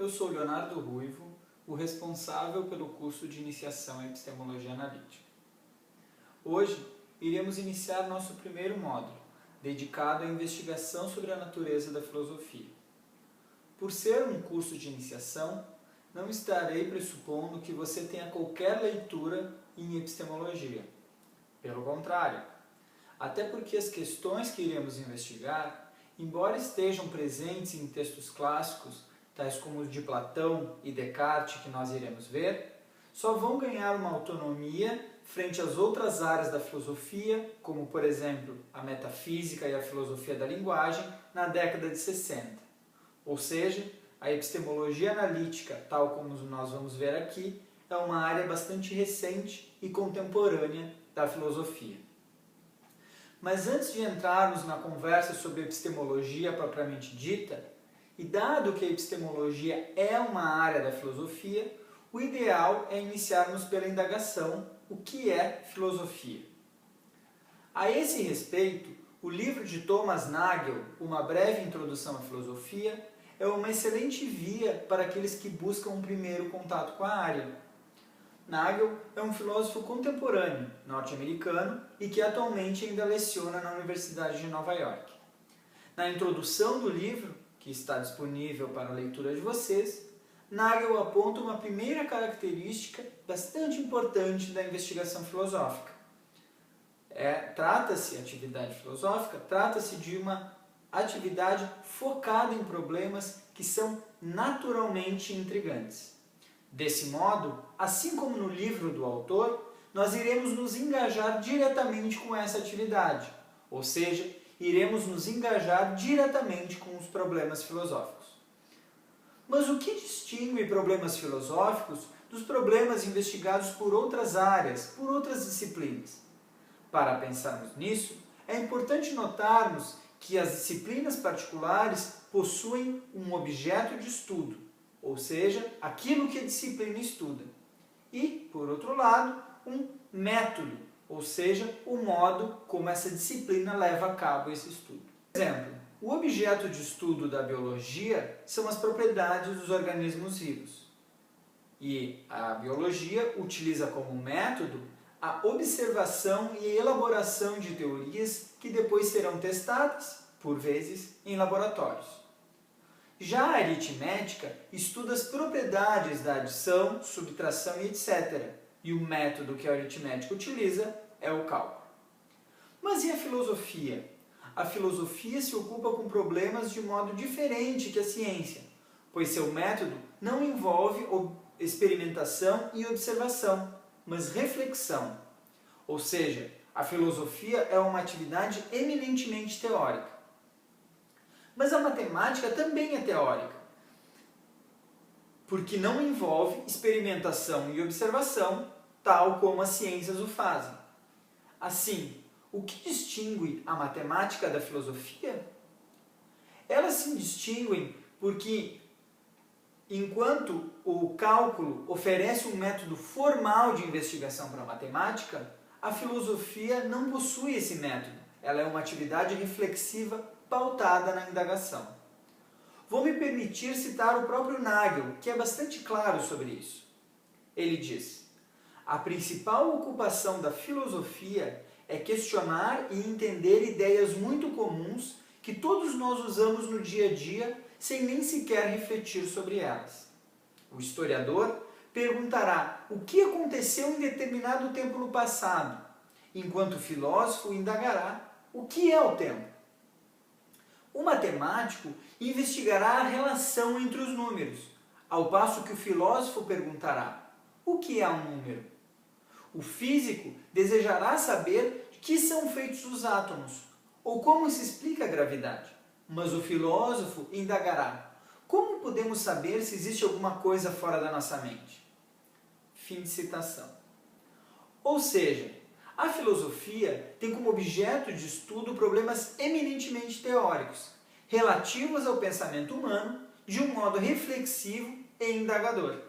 eu sou Leonardo Ruivo, o responsável pelo curso de iniciação em Epistemologia Analítica. Hoje, iremos iniciar nosso primeiro módulo, dedicado à investigação sobre a natureza da filosofia. Por ser um curso de iniciação, não estarei pressupondo que você tenha qualquer leitura em epistemologia. Pelo contrário, até porque as questões que iremos investigar, embora estejam presentes em textos clássicos, tais como os de Platão e Descartes, que nós iremos ver, só vão ganhar uma autonomia frente às outras áreas da filosofia, como, por exemplo, a metafísica e a filosofia da linguagem, na década de 60. Ou seja, a epistemologia analítica, tal como nós vamos ver aqui, é uma área bastante recente e contemporânea da filosofia. Mas antes de entrarmos na conversa sobre epistemologia propriamente dita, e dado que a epistemologia é uma área da filosofia, o ideal é iniciarmos pela indagação: o que é filosofia? A esse respeito, o livro de Thomas Nagel, Uma Breve Introdução à Filosofia, é uma excelente via para aqueles que buscam um primeiro contato com a área. Nagel é um filósofo contemporâneo, norte-americano, e que atualmente ainda leciona na Universidade de Nova York. Na introdução do livro, que está disponível para a leitura de vocês, Nagel aponta uma primeira característica bastante importante da investigação filosófica. Trata-se de uma atividade focada em problemas que são naturalmente intrigantes. Desse modo, assim como no livro do autor, nós iremos nos engajar diretamente com essa atividade, ou seja, iremos nos engajar diretamente com os problemas filosóficos. Mas o que distingue problemas filosóficos dos problemas investigados por outras áreas, por outras disciplinas? Para pensarmos nisso, é importante notarmos que as disciplinas particulares possuem um objeto de estudo, ou seja, aquilo que a disciplina estuda. E, por outro lado, um método, ou seja, o modo como essa disciplina leva a cabo esse estudo. Por exemplo, o objeto de estudo da biologia são as propriedades dos organismos vivos. E a biologia utiliza como método a observação e elaboração de teorias que depois serão testadas, por vezes, em laboratórios. Já a aritmética estuda as propriedades da adição, subtração e etc. E o método que a aritmética utiliza é o cálculo. Mas e a filosofia? A filosofia se ocupa com problemas de modo diferente que a ciência, pois seu método não envolve experimentação e observação, mas reflexão. Ou seja, a filosofia é uma atividade eminentemente teórica. Mas a matemática também é teórica, porque não envolve experimentação e observação, tal como as ciências o fazem. Assim, o que distingue a matemática da filosofia? Elas se distinguem porque, enquanto o cálculo oferece um método formal de investigação para a matemática, a filosofia não possui esse método. Ela é uma atividade reflexiva pautada na indagação. Vou me permitir citar o próprio Nagel, que é bastante claro sobre isso. Ele diz: a principal ocupação da filosofia é questionar e entender ideias muito comuns que todos nós usamos no dia a dia sem nem sequer refletir sobre elas. O historiador perguntará o que aconteceu em determinado tempo no passado, enquanto o filósofo indagará o que é o tempo. O matemático investigará a relação entre os números, ao passo que o filósofo perguntará: o que é um número? O físico desejará saber de que são feitos os átomos, ou como se explica a gravidade. Mas o filósofo indagará: como podemos saber se existe alguma coisa fora da nossa mente? Fim de citação. Ou seja, a filosofia tem como objeto de estudo problemas eminentemente teóricos, relativos ao pensamento humano, de um modo reflexivo e indagador.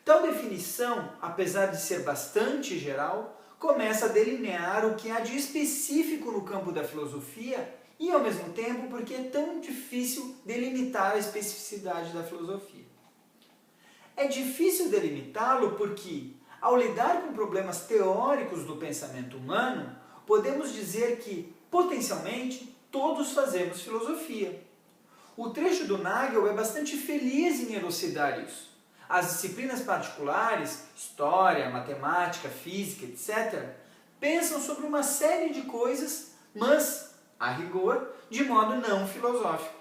Tal definição, apesar de ser bastante geral, começa a delinear o que há de específico no campo da filosofia e, ao mesmo tempo, porque é tão difícil delimitar a especificidade da filosofia. É difícil delimitá-lo porque, ao lidar com problemas teóricos do pensamento humano, podemos dizer que, potencialmente, todos fazemos filosofia. O trecho do Nagel é bastante feliz em elucidar isso. As disciplinas particulares, história, matemática, física, etc., pensam sobre uma série de coisas, mas, a rigor, de modo não filosófico.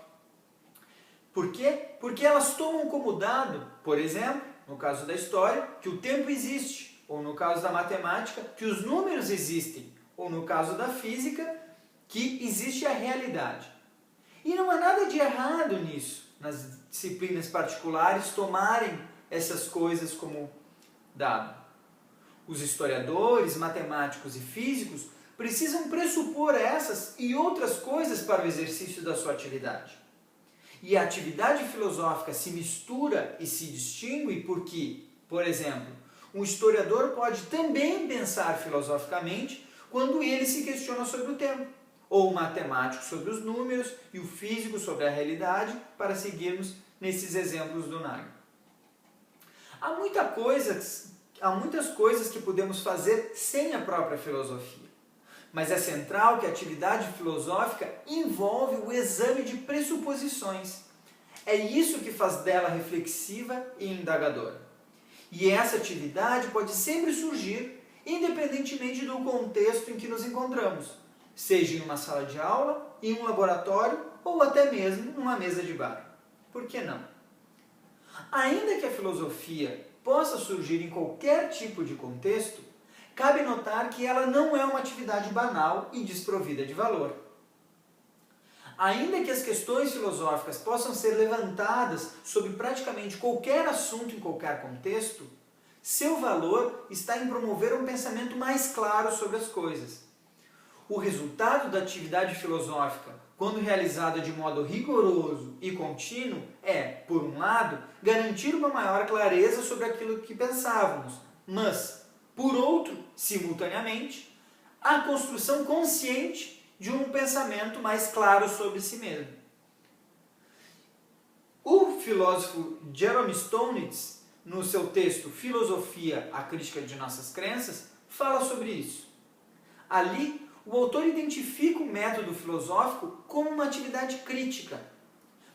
Por quê? Porque elas tomam como dado, por exemplo, no caso da história, que o tempo existe, ou no caso da matemática, que os números existem, ou no caso da física, que existe a realidade. E não há nada de errado nisso, nas disciplinas particulares tomarem essas coisas como dado. Os historiadores, matemáticos e físicos precisam pressupor essas e outras coisas para o exercício da sua atividade. E a atividade filosófica se mistura e se distingue porque, por exemplo, um historiador pode também pensar filosoficamente quando ele se questiona sobre o tempo, ou o matemático sobre os números e o físico sobre a realidade, para seguirmos nesses exemplos do Nagel. Há muitas coisas que podemos fazer sem a própria filosofia, mas é central que a atividade filosófica envolve o exame de pressuposições. É isso que faz dela reflexiva e indagadora. E essa atividade pode sempre surgir, independentemente do contexto em que nos encontramos, seja em uma sala de aula, em um laboratório ou até mesmo numa mesa de bar. Por que não? Ainda que a filosofia possa surgir em qualquer tipo de contexto, cabe notar que ela não é uma atividade banal e desprovida de valor. Ainda que as questões filosóficas possam ser levantadas sobre praticamente qualquer assunto em qualquer contexto, seu valor está em promover um pensamento mais claro sobre as coisas. O resultado da atividade filosófica, quando realizada de modo rigoroso e contínuo, é, por um lado, garantir uma maior clareza sobre aquilo que pensávamos, mas, por outro, simultaneamente, a construção consciente de um pensamento mais claro sobre si mesmo. O filósofo Jerome Stonitz, no seu texto Filosofia, a Crítica de Nossas Crenças, fala sobre isso. Ali, o autor identifica o método filosófico como uma atividade crítica.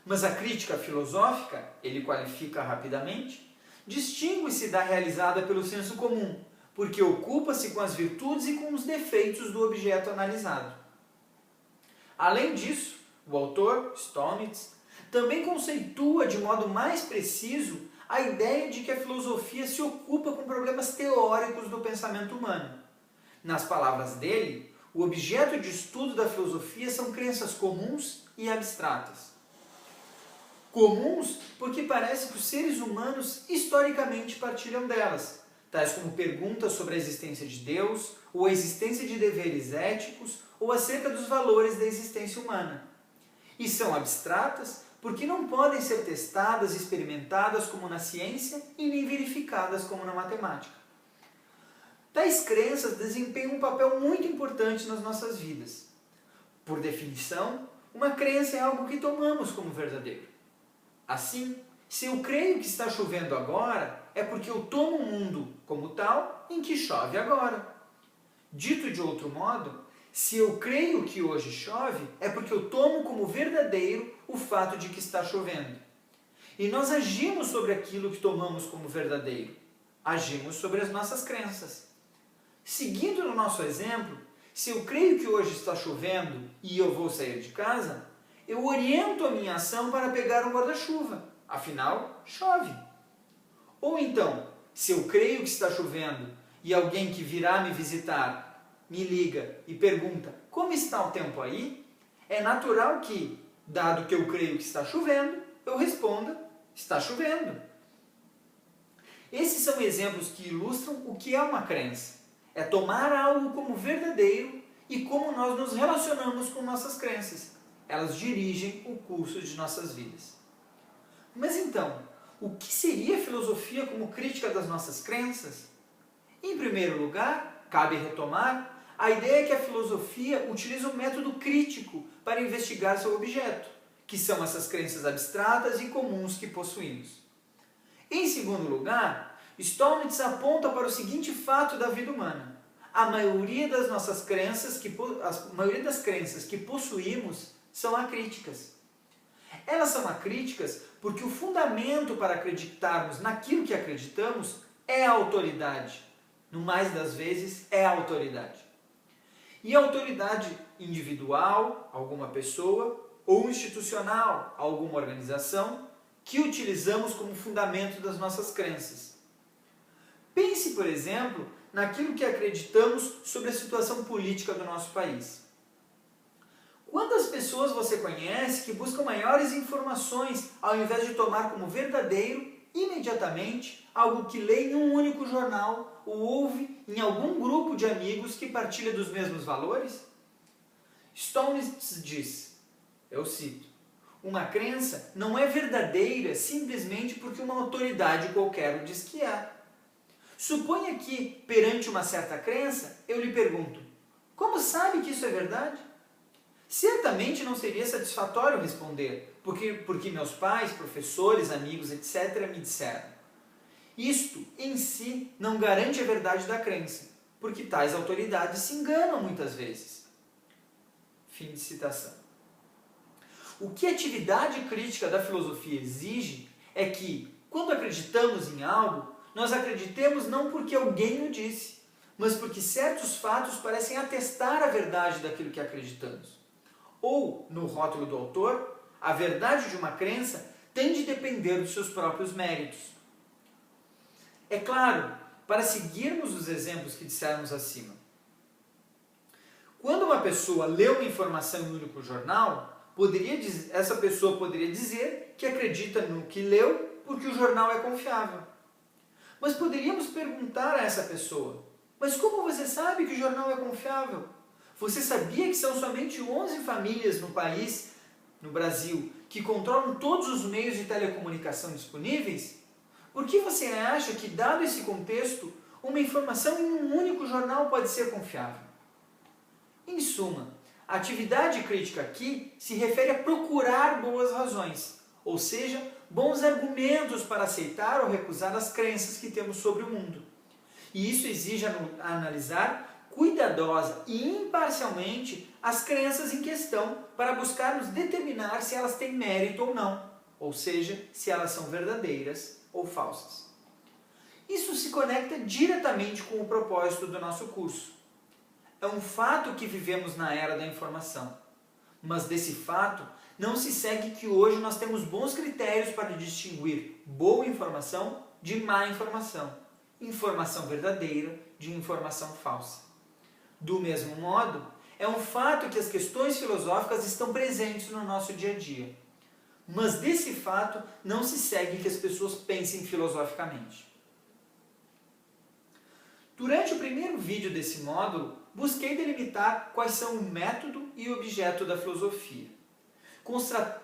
Mas a crítica filosófica, ele qualifica rapidamente, distingue-se da realizada pelo senso comum, porque ocupa-se com as virtudes e com os defeitos do objeto analisado. Além disso, o autor, Stonitz, também conceitua de modo mais preciso a ideia de que a filosofia se ocupa com problemas teóricos do pensamento humano. Nas palavras dele, o objeto de estudo da filosofia são crenças comuns e abstratas. Comuns porque parece que os seres humanos historicamente partilham delas, tais como perguntas sobre a existência de Deus, ou a existência de deveres éticos, ou acerca dos valores da existência humana. E são abstratas porque não podem ser testadas e experimentadas como na ciência e nem verificadas como na matemática. Tais crenças desempenham um papel muito importante nas nossas vidas. Por definição, uma crença é algo que tomamos como verdadeiro. Assim, se eu creio que está chovendo agora, é porque eu tomo o mundo como tal em que chove agora. Dito de outro modo, se eu creio que hoje chove, é porque eu tomo como verdadeiro o fato de que está chovendo. E nós agimos sobre aquilo que tomamos como verdadeiro. Agimos sobre as nossas crenças. Seguindo no nosso exemplo, se eu creio que hoje está chovendo e eu vou sair de casa, eu oriento a minha ação para pegar um guarda-chuva. Afinal, chove. Ou então, se eu creio que está chovendo e alguém que virá me visitar me liga e pergunta como está o tempo aí, é natural que, dado que eu creio que está chovendo, eu responda, está chovendo. Esses são exemplos que ilustram o que é uma crença. É tomar algo como verdadeiro e como nós nos relacionamos com nossas crenças. Elas dirigem o curso de nossas vidas. Mas então, o que seria a filosofia como crítica das nossas crenças? Em primeiro lugar, cabe retomar a ideia que a filosofia utiliza um método crítico para investigar seu objeto, que são essas crenças abstratas e comuns que possuímos. Em segundo lugar, Stolnitz aponta para o seguinte fato da vida humana. A maioria das crenças que possuímos são acríticas. Elas são acríticas porque o fundamento para acreditarmos naquilo que acreditamos é a autoridade. No mais das vezes, é a autoridade. E a autoridade individual, alguma pessoa, ou institucional, alguma organização, que utilizamos como fundamento das nossas crenças. Pense, por exemplo, naquilo que acreditamos sobre a situação política do nosso país. Quantas pessoas você conhece que buscam maiores informações ao invés de tomar como verdadeiro, imediatamente, algo que lê em um único jornal ou ouve em algum grupo de amigos que partilha dos mesmos valores? Stolnitz diz, eu cito, uma crença não é verdadeira simplesmente porque uma autoridade qualquer o diz que é. Suponha que, perante uma certa crença, eu lhe pergunto, como sabe que isso é verdade? Certamente não seria satisfatório responder, porque meus pais, professores, amigos, etc. me disseram. Isto, em si, não garante a verdade da crença, porque tais autoridades se enganam muitas vezes. Fim de citação. O que a atividade crítica da filosofia exige é que, quando acreditamos em algo, nós acreditemos não porque alguém o disse, mas porque certos fatos parecem atestar a verdade daquilo que acreditamos. Ou, no rótulo do autor, a verdade de uma crença tem de depender dos seus próprios méritos. É claro, para seguirmos os exemplos que dissemos acima, quando uma pessoa lê uma informação em um único jornal, essa pessoa poderia dizer que acredita no que leu porque o jornal é confiável. Mas poderíamos perguntar a essa pessoa, mas como você sabe que o jornal é confiável? Você sabia que são somente 11 famílias no país, no Brasil, que controlam todos os meios de telecomunicação disponíveis? Por que você acha que, dado esse contexto, uma informação em um único jornal pode ser confiável? Em suma, a atividade crítica aqui se refere a procurar boas razões, ou seja, bons argumentos para aceitar ou recusar as crenças que temos sobre o mundo. E isso exige analisar cuidadosa e imparcialmente as crenças em questão para buscarmos determinar se elas têm mérito ou não, ou seja, se elas são verdadeiras ou falsas. Isso se conecta diretamente com o propósito do nosso curso. É um fato que vivemos na era da informação, mas desse fato não se segue que hoje nós temos bons critérios para distinguir boa informação de má informação, informação verdadeira de informação falsa. Do mesmo modo, é um fato que as questões filosóficas estão presentes no nosso dia a dia. Mas desse fato não se segue que as pessoas pensem filosoficamente. Durante o primeiro vídeo desse módulo, busquei delimitar quais são o método e o objeto da filosofia.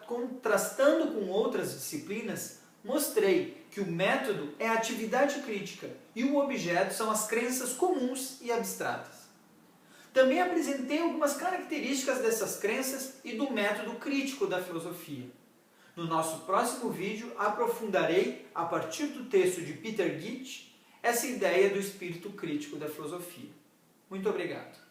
Contrastando com outras disciplinas, mostrei que o método é a atividade crítica e o objeto são as crenças comuns e abstratas. Também apresentei algumas características dessas crenças e do método crítico da filosofia. No nosso próximo vídeo, aprofundarei, a partir do texto de Peter Gitt, essa ideia do espírito crítico da filosofia. Muito obrigado.